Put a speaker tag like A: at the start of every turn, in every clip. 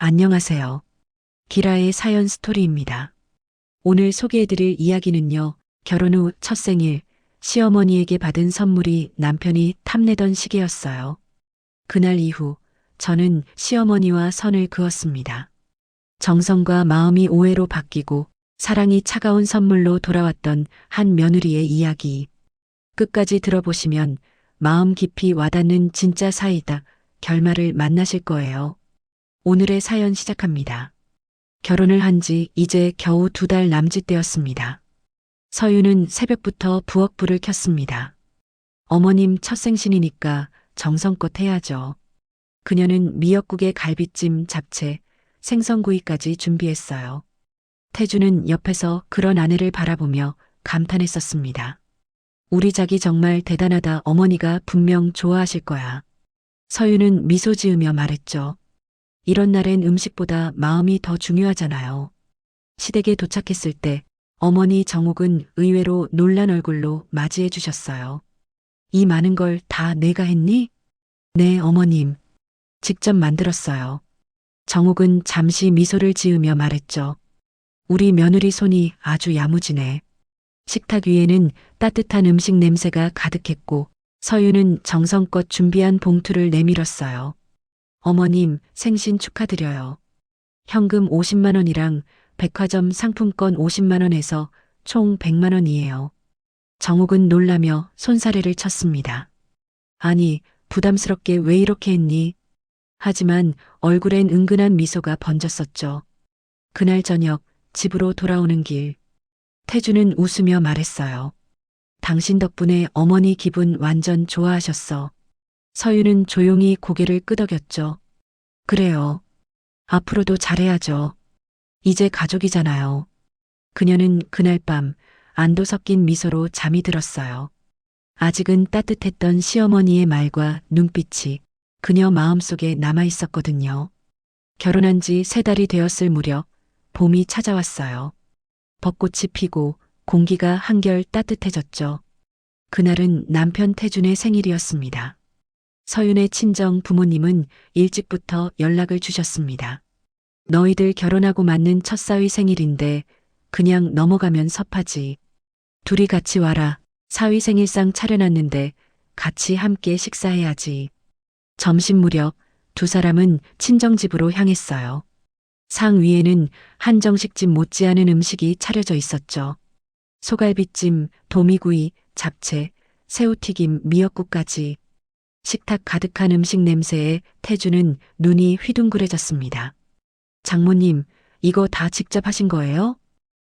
A: 안녕하세요. 기라의 사연 스토리입니다. 오늘 소개해드릴 이야기는요, 결혼 후 첫 생일, 시어머니에게 받은 선물이 남편이 탐내던 시계였어요. 그날 이후 저는 시어머니와 선을 그었습니다. 정성과 마음이 오해로 바뀌고 사랑이 차가운 선물로 돌아왔던 한 며느리의 이야기. 끝까지 들어보시면 마음 깊이 와닿는 진짜 사이다 결말을 만나실 거예요. 오늘의 사연 시작합니다. 결혼을 한 지 이제 겨우 2달 남짓되었습니다. 서유는 새벽부터 부엌 불을 켰습니다. 어머님 첫 생신이니까 정성껏 해야죠. 그녀는 미역국에 갈비찜, 잡채, 생선구이까지 준비했어요. 태주는 옆에서 그런 아내를 바라보며 감탄했었습니다. 우리 자기 정말 대단하다. 어머니가 분명 좋아하실 거야. 서유는 미소 지으며 말했죠. 이런 날엔 음식보다 마음이 더 중요하잖아요. 시댁에 도착했을 때 어머니 정옥은 의외로 놀란 얼굴로 맞이해 주셨어요. 이 많은 걸 다 내가 했니? 네, 어머님. 직접 만들었어요. 정옥은 잠시 미소를 지으며 말했죠. 우리 며느리 손이 아주 야무지네. 식탁 위에는 따뜻한 음식 냄새가 가득했고 서유는 정성껏 준비한 봉투를 내밀었어요. 어머님, 생신 축하드려요. 현금 50만 원이랑 백화점 상품권 50만 원에서 총 100만 원이에요. 정옥은 놀라며 손사래를 쳤습니다. 아니, 부담스럽게 왜 이렇게 했니? 하지만 얼굴엔 은근한 미소가 번졌었죠. 그날 저녁 집으로 돌아오는 길, 태주는 웃으며 말했어요. 당신 덕분에 어머니 기분 완전 좋아하셨어. 서유는 조용히 고개를 끄덕였죠. 그래요. 앞으로도 잘해야죠. 이제 가족이잖아요. 그녀는 그날 밤 안도 섞인 미소로 잠이 들었어요. 아직은 따뜻했던 시어머니의 말과 눈빛이 그녀 마음속에 남아 있었거든요. 결혼한 지 3달이 되었을 무렵 봄이 찾아왔어요. 벚꽃이 피고 공기가 한결 따뜻해졌죠. 그날은 남편 태준의 생일이었습니다. 서윤의 친정 부모님은 일찍부터 연락을 주셨습니다. 너희들 결혼하고 맞는 첫 사위 생일인데 그냥 넘어가면 섭하지. 둘이 같이 와라. 사위 생일상 차려놨는데 같이 함께 식사해야지. 점심 무렵 2사람은 친정집으로 향했어요. 상 위에는 한정식집 못지않은 음식이 차려져 있었죠. 소갈비찜, 도미구이, 잡채, 새우튀김, 미역국까지. 식탁 가득한 음식 냄새에 태주는 눈이 휘둥그레졌습니다. 장모님, 이거 다 직접 하신 거예요?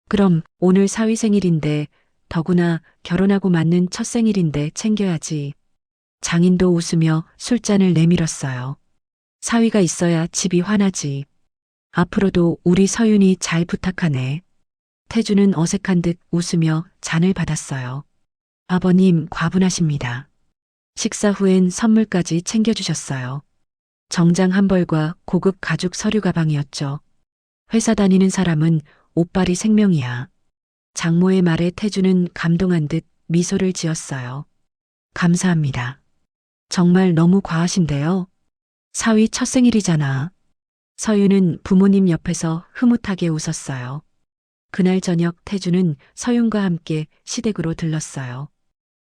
A: 그럼 오늘 사위 생일인데 더구나 결혼하고 맞는 첫 생일인데 챙겨야지. 장인도 웃으며 술잔을 내밀었어요. 사위가 있어야 집이 환하지. 앞으로도 우리 서윤이 잘 부탁하네. 태주는 어색한 듯 웃으며 잔을 받았어요. 아버님 과분하십니다. 식사 후엔 선물까지 챙겨주셨어요. 정장 한 벌과 고급 가죽 서류 가방이었죠. 회사 다니는 사람은 옷빨이 생명이야. 장모의 말에 태주는 감동한 듯 미소를 지었어요. 감사합니다. 정말 너무 과하신데요. 사위 첫 생일이잖아. 서윤은 부모님 옆에서 흐뭇하게 웃었어요. 그날 저녁 태주는 서윤과 함께 시댁으로 들렀어요.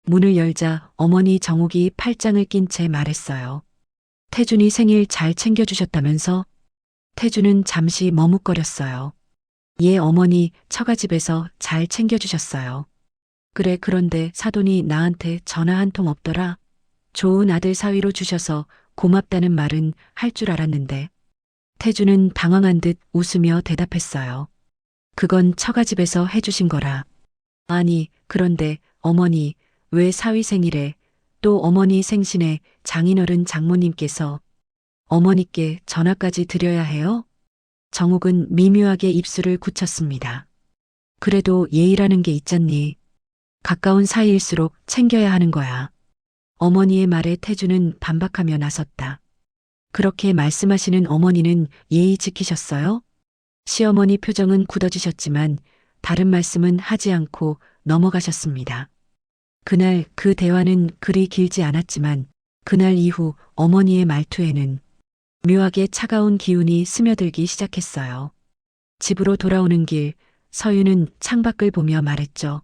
A: 문을 열자 어머니 정옥이 팔짱을 낀 채 말했어요. 태준이 생일 잘 챙겨주셨다면서? 태준은 잠시 머뭇거렸어요. 예, 어머니 처가집에서 잘 챙겨주셨어요. 그래, 그런데 사돈이 나한테 전화 한 통 없더라. 좋은 아들 사위로 주셔서 고맙다는 말은 할 줄 알았는데. 태준은 당황한 듯 웃으며 대답했어요. 그건 처가집에서 해주신 거라. 아니, 그런데 어머니, 왜 사위 생일에 또 어머니 생신에 장인어른 장모님께서 어머니께 전화까지 드려야 해요? 정옥은 미묘하게 입술을 굳혔습니다. 그래도 예의라는 게 있잖니. 가까운 사이일수록 챙겨야 하는 거야. 어머니의 말에 태주는 반박하며 나섰다. 그렇게 말씀하시는 어머니는 예의 지키셨어요? 시어머니 표정은 굳어지셨지만 다른 말씀은 하지 않고 넘어가셨습니다. 그날 그 대화는 그리 길지 않았지만 그날 이후 어머니의 말투에는 묘하게 차가운 기운이 스며들기 시작했어요. 집으로 돌아오는 길, 서윤은 창밖을 보며 말했죠.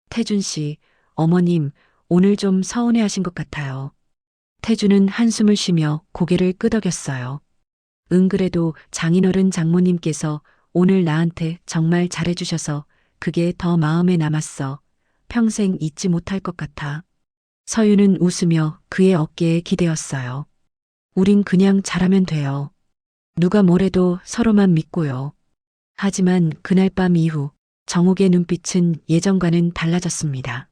A: 태준 씨, 어머님, 오늘 좀 서운해 하신 것 같아요. 태준은 한숨을 쉬며 고개를 끄덕였어요. 응, 그래도 장인어른 장모님께서 오늘 나한테 정말 잘해주셔서 그게 더 마음에 남았어. 평생 잊지 못할 것 같아. 서윤은 웃으며 그의 어깨에 기대었어요. 우린 그냥 잘하면 돼요. 누가 뭐래도 서로만 믿고요. 하지만 그날 밤 이후 정욱의 눈빛은 예전과는 달라졌습니다.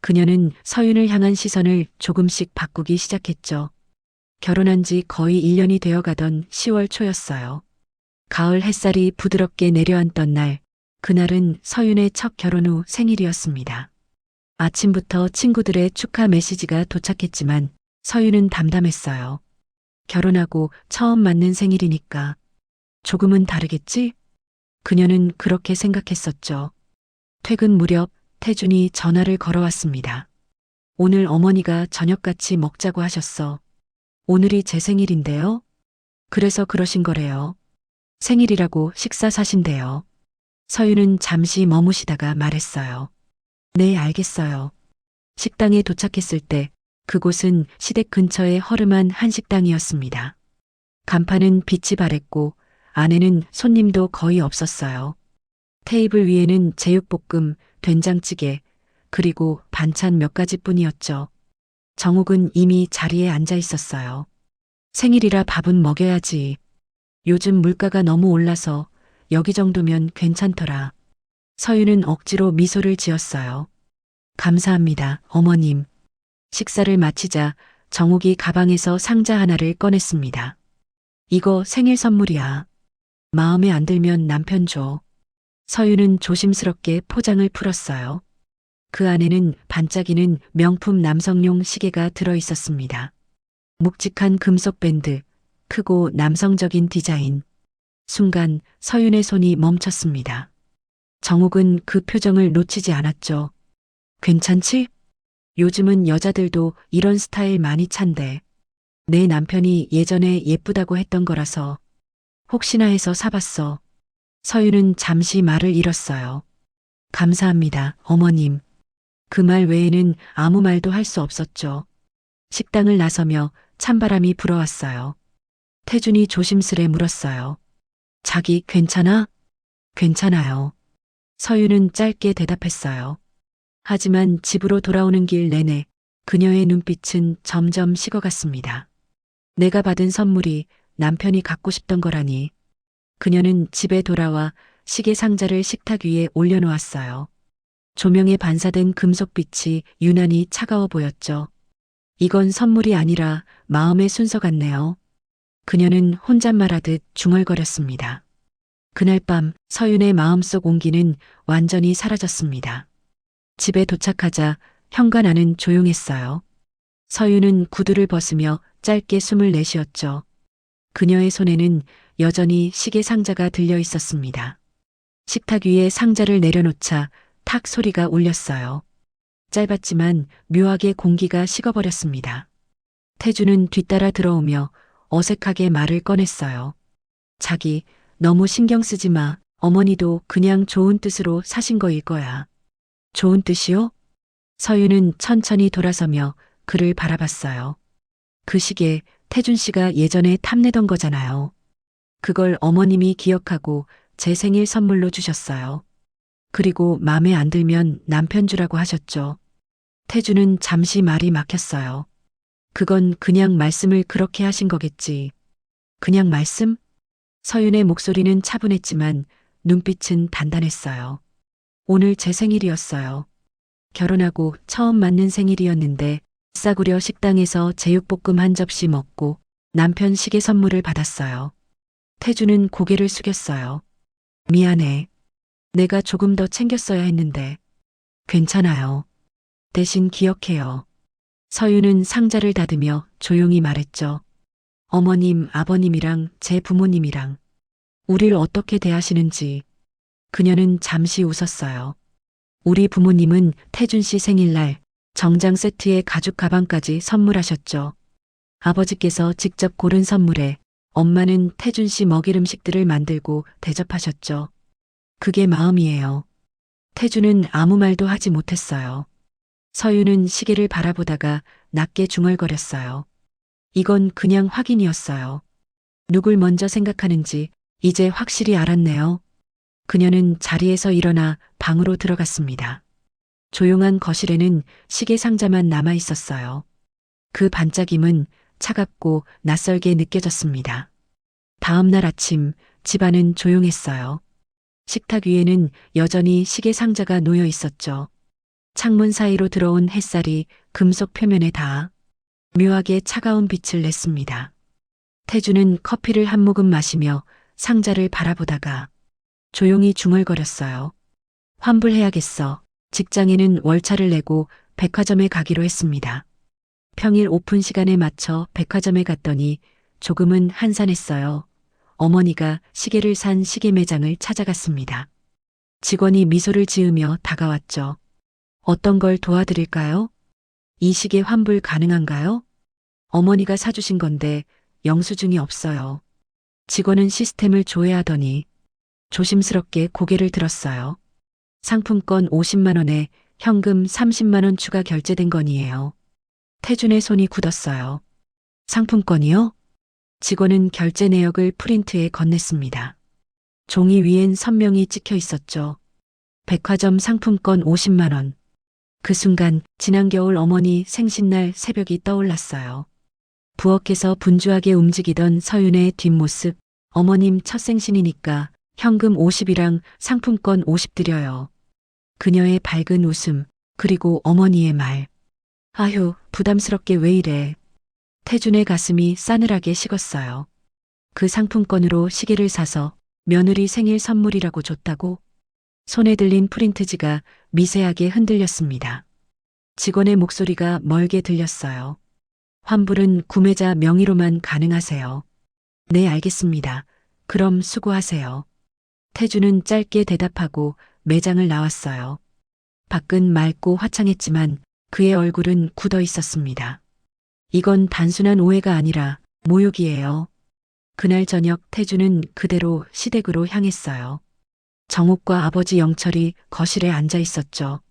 A: 그녀는 서윤을 향한 시선을 조금씩 바꾸기 시작했죠. 결혼한 지 거의 1년이 되어 가던 10월 초였어요. 가을 햇살이 부드럽게 내려앉던 날, 그날은 서윤의 첫 결혼 후 생일이었습니다. 아침부터 친구들의 축하 메시지가 도착했지만 서윤은 담담했어요. 결혼하고 처음 맞는 생일이니까 조금은 다르겠지? 그녀는 그렇게 생각했었죠. 퇴근 무렵 태준이 전화를 걸어왔습니다. 오늘 어머니가 저녁같이 먹자고 하셨어. 오늘이 제 생일인데요. 그래서 그러신 거래요. 생일이라고 식사 사신대요. 서윤은 잠시 머무시다가 말했어요. 네, 알겠어요. 식당에 도착했을 때 그곳은 시댁 근처의 허름한 한식당이었습니다. 간판은 빛이 바랬고 안에는 손님도 거의 없었어요. 테이블 위에는 제육볶음, 된장찌개, 그리고 반찬 몇 가지뿐이었죠. 정욱은 이미 자리에 앉아 있었어요. 생일이라 밥은 먹여야지. 요즘 물가가 너무 올라서 여기 정도면 괜찮더라. 서윤은 억지로 미소를 지었어요. 감사합니다, 어머님. 식사를 마치자 정욱이 가방에서 상자 하나를 꺼냈습니다. 이거 생일 선물이야. 마음에 안 들면 남편 줘. 서윤은 조심스럽게 포장을 풀었어요. 그 안에는 반짝이는 명품 남성용 시계가 들어 있었습니다. 묵직한 금속 밴드, 크고 남성적인 디자인. 순간 서윤의 손이 멈췄습니다. 정욱은 그 표정을 놓치지 않았죠. 괜찮지? 요즘은 여자들도 이런 스타일 많이 찬대. 내 남편이 예전에 예쁘다고 했던 거라서 혹시나 해서 사봤어. 서윤은 잠시 말을 잃었어요. 감사합니다, 어머님. 그 말 외에는 아무 말도 할 수 없었죠. 식당을 나서며 찬바람이 불어왔어요. 태준이 조심스레 물었어요. 자기 괜찮아? 괜찮아요. 서윤은 짧게 대답했어요. 하지만 집으로 돌아오는 길 내내 그녀의 눈빛은 점점 식어갔습니다. 내가 받은 선물이 남편이 갖고 싶던 거라니. 그녀는 집에 돌아와 시계 상자를 식탁 위에 올려놓았어요. 조명에 반사된 금속빛이 유난히 차가워 보였죠. 이건 선물이 아니라 마음의 순서 같네요. 그녀는 혼잣말하듯 중얼거렸습니다. 그날 밤 서윤의 마음속 온기는 완전히 사라졌습니다. 집에 도착하자 현관안은 조용했어요. 서윤은 구두를 벗으며 짧게 숨을 내쉬었죠. 그녀의 손에는 여전히 시계 상자가 들려 있었습니다. 식탁 위에 상자를 내려놓자 탁 소리가 울렸어요. 짧았지만 묘하게 공기가 식어버렸습니다. 태주는 뒤따라 들어오며 어색하게 말을 꺼냈어요. 자기, 너무 신경 쓰지 마. 어머니도 그냥 좋은 뜻으로 사신 거일 거야. 좋은 뜻이요? 서윤은 천천히 돌아서며 그를 바라봤어요. 그 시계 태준 씨가 예전에 탐내던 거잖아요. 그걸 어머님이 기억하고 제 생일 선물로 주셨어요. 그리고 마음에 안 들면 남편 주라고 하셨죠. 태준은 잠시 말이 막혔어요. 그건 그냥 말씀을 그렇게 하신 거겠지. 그냥 말씀? 서윤의 목소리는 차분했지만 눈빛은 단단했어요. 오늘 제 생일이었어요. 결혼하고 처음 맞는 생일이었는데 싸구려 식당에서 제육볶음 한 접시 먹고 남편 시계 선물을 받았어요. 태주는 고개를 숙였어요. 미안해. 내가 조금 더 챙겼어야 했는데. 괜찮아요. 대신 기억해요. 서윤은 상자를 닫으며 조용히 말했죠. 어머님, 아버님이랑 제 부모님이랑 우릴 어떻게 대하시는지. 그녀는 잠시 웃었어요. 우리 부모님은 태준 씨 생일날 정장 세트에 가죽 가방까지 선물하셨죠. 아버지께서 직접 고른 선물에 엄마는 태준 씨 먹일 음식들을 만들고 대접하셨죠. 그게 마음이에요. 태준은 아무 말도 하지 못했어요. 서유는 시계를 바라보다가 낮게 중얼거렸어요. 이건 그냥 확인이었어요. 누굴 먼저 생각하는지 이제 확실히 알았네요. 그녀는 자리에서 일어나 방으로 들어갔습니다. 조용한 거실에는 시계 상자만 남아 있었어요. 그 반짝임은 차갑고 낯설게 느껴졌습니다. 다음 날 아침 집안은 조용했어요. 식탁 위에는 여전히 시계 상자가 놓여 있었죠. 창문 사이로 들어온 햇살이 금속 표면에 닿아 묘하게 차가운 빛을 냈습니다. 태주는 커피를 한 모금 마시며 상자를 바라보다가 조용히 중얼거렸어요. 환불해야겠어. 직장에는 월차를 내고 백화점에 가기로 했습니다. 평일 오픈 시간에 맞춰 백화점에 갔더니 조금은 한산했어요. 어머니가 시계를 산 시계 매장을 찾아갔습니다. 직원이 미소를 지으며 다가왔죠. 어떤 걸 도와드릴까요? 이 시계 환불 가능한가요? 어머니가 사주신 건데 영수증이 없어요. 직원은 시스템을 조회하더니 조심스럽게 고개를 들었어요. 상품권 50만 원에 현금 30만 원 추가 결제된 건이에요. 태준의 손이 굳었어요. 상품권이요? 직원은 결제 내역을 프린트에 건넸습니다. 종이 위엔 선명히 찍혀 있었죠. 백화점 상품권 50만 원. 그 순간 지난 겨울 어머니 생신날 새벽이 떠올랐어요. 부엌에서 분주하게 움직이던 서윤의 뒷모습, 어머님 첫 생신이니까 현금 50이랑 상품권 50 드려요. 그녀의 밝은 웃음, 그리고 어머니의 말. 아휴, 부담스럽게 왜 이래. 태준의 가슴이 싸늘하게 식었어요. 그 상품권으로 시계를 사서 며느리 생일 선물이라고 줬다고? 손에 들린 프린트지가 미세하게 흔들렸습니다. 직원의 목소리가 멀게 들렸어요. 환불은 구매자 명의로만 가능하세요. 네, 알겠습니다. 그럼 수고하세요. 태주는 짧게 대답하고 매장을 나왔어요. 밖은 맑고 화창했지만 그의 얼굴은 굳어 있었습니다. 이건 단순한 오해가 아니라 모욕이에요. 그날 저녁 태주는 그대로 시댁으로 향했어요. 정옥과 아버지 영철이 거실에 앉아 있었죠.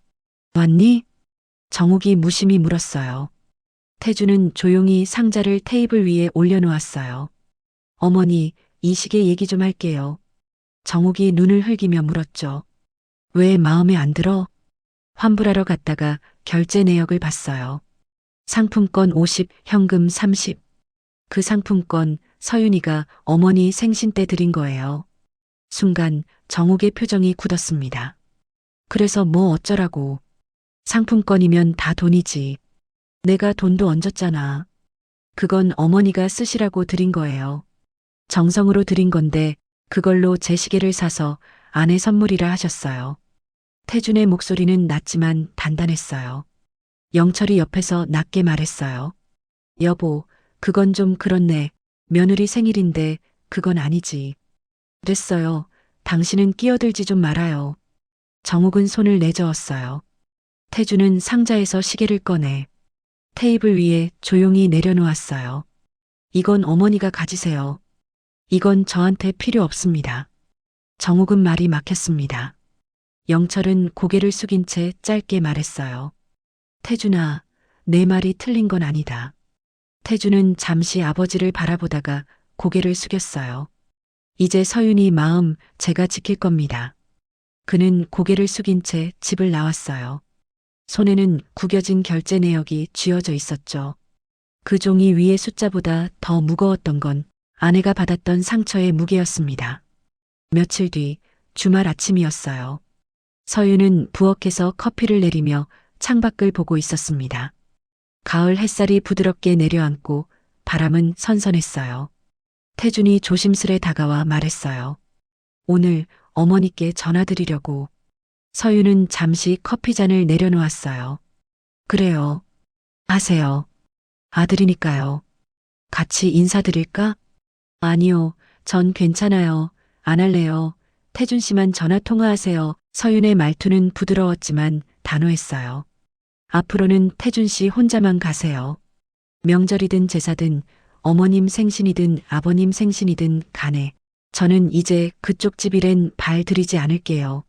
A: 왔니? 정옥이 무심히 물었어요. 태주는 조용히 상자를 테이블 위에 올려놓았어요. 어머니, 이 시계 얘기 좀 할게요. 정옥이 눈을 흘기며 물었죠. 왜 마음에 안 들어? 환불하러 갔다가 결제 내역을 봤어요. 상품권 50, 현금 30. 그 상품권 서윤이가 어머니 생신 때 드린 거예요. 순간 정옥의 표정이 굳었습니다. 그래서 뭐 어쩌라고. 상품권이면 다 돈이지. 내가 돈도 얹었잖아. 그건 어머니가 쓰시라고 드린 거예요. 정성으로 드린 건데 그걸로 제 시계를 사서 아내 선물이라 하셨어요. 태준의 목소리는 낮지만 단단했어요. 영철이 옆에서 낮게 말했어요. 여보, 그건 좀 그렇네. 며느리 생일인데 그건 아니지. 됐어요. 당신은 끼어들지 좀 말아요. 정욱은 손을 내저었어요. 태주는 상자에서 시계를 꺼내 테이블 위에 조용히 내려놓았어요. 이건 어머니가 가지세요. 이건 저한테 필요 없습니다. 정욱은 말이 막혔습니다. 영철은 고개를 숙인 채 짧게 말했어요. 태준아, 내 말이 틀린 건 아니다. 태준은 잠시 아버지를 바라보다가 고개를 숙였어요. 이제 서윤이 마음 제가 지킬 겁니다. 그는 고개를 숙인 채 집을 나왔어요. 손에는 구겨진 결제 내역이 쥐어져 있었죠. 그 종이 위의 숫자보다 더 무거웠던 건 아내가 받았던 상처의 무게였습니다. 며칠 뒤 주말 아침이었어요. 서윤은 부엌에서 커피를 내리며 창밖을 보고 있었습니다. 가을 햇살이 부드럽게 내려앉고 바람은 선선했어요. 태준이 조심스레 다가와 말했어요. 오늘 어머니께 전화드리려고. 서윤은 잠시 커피잔을 내려놓았어요. 그래요. 하세요. 아들이니까요. 같이 인사드릴까? 아니요. 전 괜찮아요. 안 할래요. 태준 씨만 전화 통화하세요. 서윤의 말투는 부드러웠지만 단호했어요. 앞으로는 태준 씨 혼자만 가세요. 명절이든 제사든 어머님 생신이든 아버님 생신이든 간에 저는 이제 그쪽 집 일엔 발 들이지 않을게요.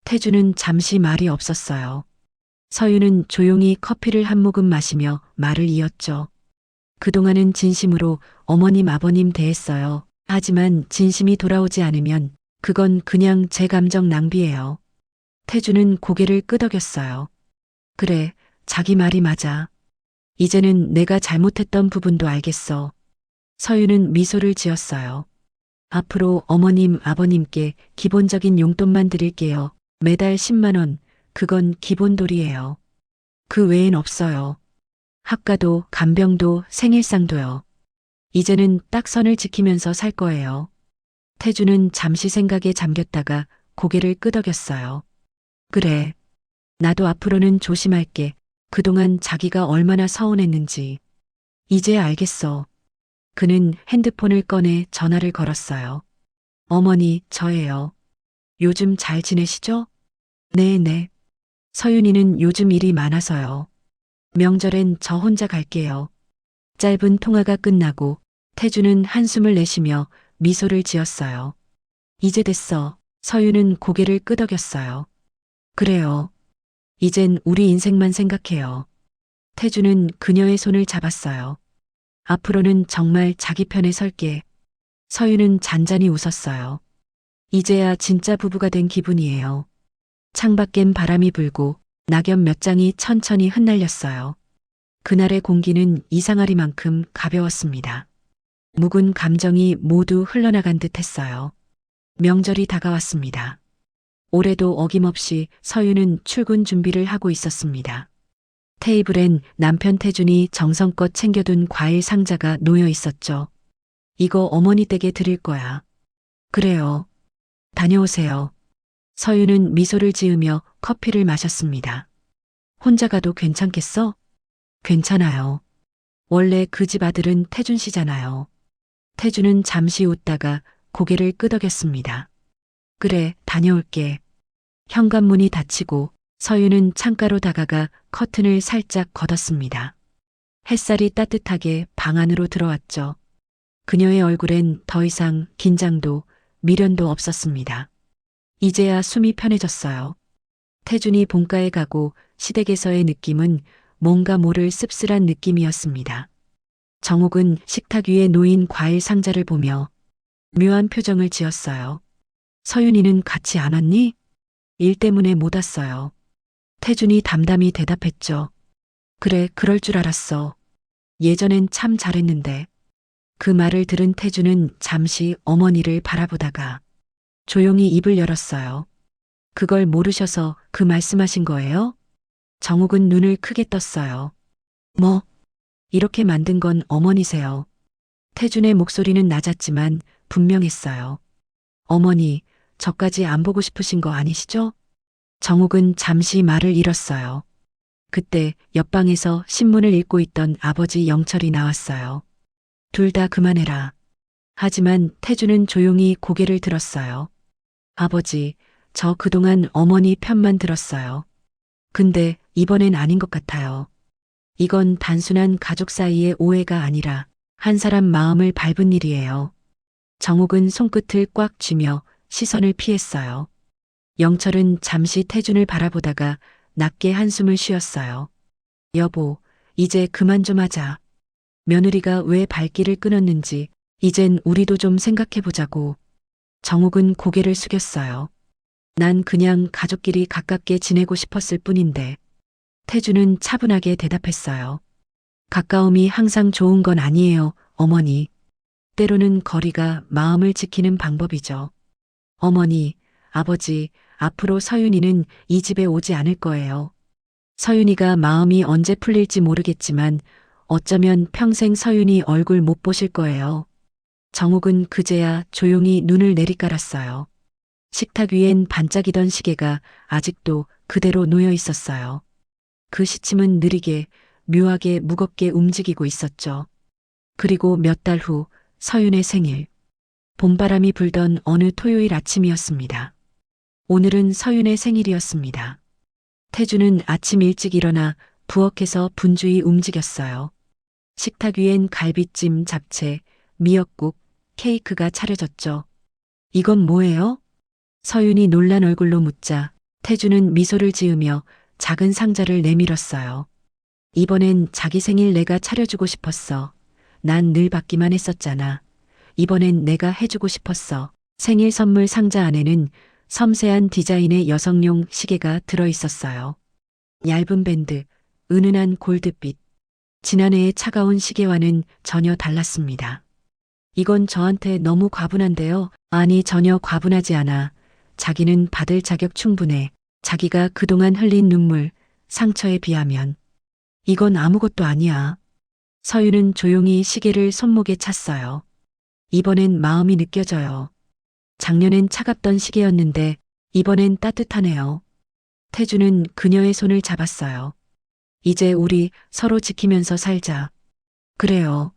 A: 태주는 잠시 말이 없었어요. 서유는 조용히 커피를 한 모금 마시며 말을 이었죠. 그동안은 진심으로 어머님 아버님 대했어요. 하지만 진심이 돌아오지 않으면 그건 그냥 제 감정 낭비예요. 태주는 고개를 끄덕였어요. 그래, 자기 말이 맞아. 이제는 내가 잘못했던 부분도 알겠어. 서유는 미소를 지었어요. 앞으로 어머님, 아버님께 기본적인 용돈만 드릴게요. 매달 10만 원, 그건 기본돌이에요. 그 외엔 없어요. 학가도, 간병도, 생일상도요. 이제는 딱 선을 지키면서 살 거예요. 태주는 잠시 생각에 잠겼다가 고개를 끄덕였어요. 그래. 나도 앞으로는 조심할게. 그동안 자기가 얼마나 서운했는지. 이제 알겠어. 그는 핸드폰을 꺼내 전화를 걸었어요. 어머니, 저예요. 요즘 잘 지내시죠? 네네. 서윤이는 요즘 일이 많아서요. 명절엔 저 혼자 갈게요. 짧은 통화가 끝나고 태주는 한숨을 내쉬며 미소를 지었어요. 이제 됐어. 서윤은 고개를 끄덕였어요. 그래요. 이젠 우리 인생만 생각해요. 태주는 그녀의 손을 잡았어요. 앞으로는 정말 자기 편에 설게. 서윤은 잔잔히 웃었어요. 이제야 진짜 부부가 된 기분이에요. 창밖엔 바람이 불고 낙엽 몇 장이 천천히 흩날렸어요. 그날의 공기는 이상하리만큼 가벼웠습니다. 묵은 감정이 모두 흘러나간 듯 했어요. 명절이 다가왔습니다. 올해도 어김없이 서유는 출근 준비를 하고 있었습니다. 테이블엔 남편 태준이 정성껏 챙겨둔 과일 상자가 놓여 있었죠. 이거 어머니 댁에 드릴 거야. 그래요. 다녀오세요. 서유는 미소를 지으며 커피를 마셨습니다. 혼자 가도 괜찮겠어? 괜찮아요. 원래 그 집 아들은 태준 씨잖아요. 태준은 잠시 웃다가 고개를 끄덕였습니다. 그래, 다녀올게. 현관문이 닫히고 서유는 창가로 다가가 커튼을 살짝 걷었습니다. 햇살이 따뜻하게 방 안으로 들어왔죠. 그녀의 얼굴엔 더 이상 긴장도 미련도 없었습니다. 이제야 숨이 편해졌어요. 태준이 본가에 가고 시댁에서의 느낌은 뭔가 모를 씁쓸한 느낌이었습니다. 정옥은 식탁 위에 놓인 과일 상자를 보며 묘한 표정을 지었어요. 서윤이는 같이 안 왔니? 일 때문에 못 왔어요. 태준이 담담히 대답했죠. 그래, 그럴 줄 알았어. 예전엔 참 잘했는데. 그 말을 들은 태준은 잠시 어머니를 바라보다가 조용히 입을 열었어요. 그걸 모르셔서 그 말씀하신 거예요? 정욱은 눈을 크게 떴어요. 뭐? 이렇게 만든 건 어머니세요. 태준의 목소리는 낮았지만 분명했어요. 어머니, 저까지 안 보고 싶으신 거 아니시죠? 정욱은 잠시 말을 잃었어요. 그때 옆방에서 신문을 읽고 있던 아버지 영철이 나왔어요. 둘 다 그만해라. 하지만 태준은 조용히 고개를 들었어요. 아버지, 저 그동안 어머니 편만 들었어요. 근데 이번엔 아닌 것 같아요. 이건 단순한 가족 사이의 오해가 아니라 한 사람 마음을 밟은 일이에요. 정욱은 손끝을 꽉 쥐며 시선을 피했어요. 영철은 잠시 태준을 바라보다가 낮게 한숨을 쉬었어요. 여보, 이제 그만 좀 하자. 며느리가 왜 발길을 끊었는지 이젠 우리도 좀 생각해보자고. 정욱은 고개를 숙였어요. 난 그냥 가족끼리 가깝게 지내고 싶었을 뿐인데. 태준은 차분하게 대답했어요. 가까움이 항상 좋은 건 아니에요, 어머니. 때로는 거리가 마음을 지키는 방법이죠. 어머니, 아버지, 앞으로 서윤이는 이 집에 오지 않을 거예요. 서윤이가 마음이 언제 풀릴지 모르겠지만 어쩌면 평생 서윤이 얼굴 못 보실 거예요. 정욱은 그제야 조용히 눈을 내리깔았어요. 식탁 위엔 반짝이던 시계가 아직도 그대로 놓여 있었어요. 그 시침은 느리게, 묘하게 무겁게 움직이고 있었죠. 그리고 몇 달 후 서윤의 생일. 봄바람이 불던 어느 토요일 아침이었습니다. 오늘은 서윤의 생일이었습니다. 태주는 아침 일찍 일어나 부엌에서 분주히 움직였어요. 식탁 위엔 갈비찜, 잡채, 미역국, 케이크가 차려졌죠. 이건 뭐예요? 서윤이 놀란 얼굴로 묻자 태주는 미소를 지으며 작은 상자를 내밀었어요. 이번엔 자기 생일 내가 차려주고 싶었어. 난 늘 받기만 했었잖아. 이번엔 내가 해주고 싶었어. 생일 선물 상자 안에는 섬세한 디자인의 여성용 시계가 들어있었어요. 얇은 밴드, 은은한 골드빛. 지난해의 차가운 시계와는 전혀 달랐습니다. 이건 저한테 너무 과분한데요. 아니, 전혀 과분하지 않아. 자기는 받을 자격 충분해. 자기가 그동안 흘린 눈물, 상처에 비하면. 이건 아무것도 아니야. 서윤은 조용히 시계를 손목에 찼어요. 이번엔 마음이 느껴져요. 작년엔 차갑던 시계였는데 이번엔 따뜻하네요. 태주는 그녀의 손을 잡았어요. 이제 우리 서로 지키면서 살자. 그래요.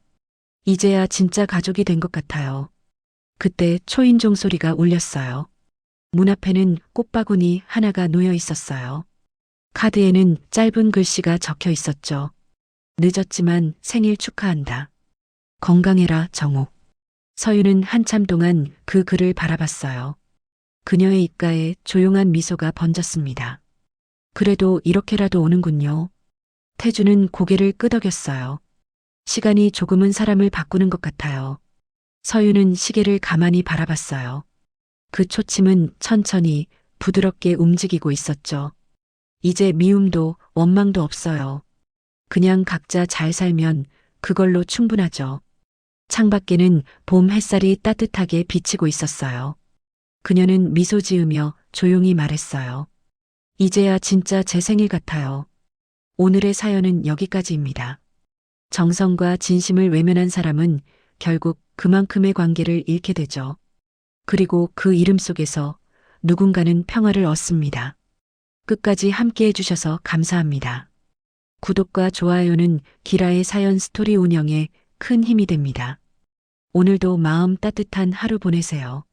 A: 이제야 진짜 가족이 된 것 같아요. 그때 초인종 소리가 울렸어요. 문 앞에는 꽃바구니 하나가 놓여 있었어요. 카드에는 짧은 글씨가 적혀 있었죠. 늦었지만 생일 축하한다. 건강해라, 정옥. 서윤은 한참 동안 그 글을 바라봤어요. 그녀의 입가에 조용한 미소가 번졌습니다. 그래도 이렇게라도 오는군요. 태주는 고개를 끄덕였어요. 시간이 조금은 사람을 바꾸는 것 같아요. 서윤은 시계를 가만히 바라봤어요. 그 초침은 천천히 부드럽게 움직이고 있었죠. 이제 미움도 원망도 없어요. 그냥 각자 잘 살면 그걸로 충분하죠. 창밖에는 봄 햇살이 따뜻하게 비치고 있었어요. 그녀는 미소 지으며 조용히 말했어요. 이제야 진짜 제 생일 같아요. 오늘의 사연은 여기까지입니다. 정성과 진심을 외면한 사람은 결국 그만큼의 관계를 잃게 되죠. 그리고 그 이름 속에서 누군가는 평화를 얻습니다. 끝까지 함께 해주셔서 감사합니다. 구독과 좋아요는 기라의 사연 스토리 운영에 큰 힘이 됩니다. 오늘도 마음 따뜻한 하루 보내세요.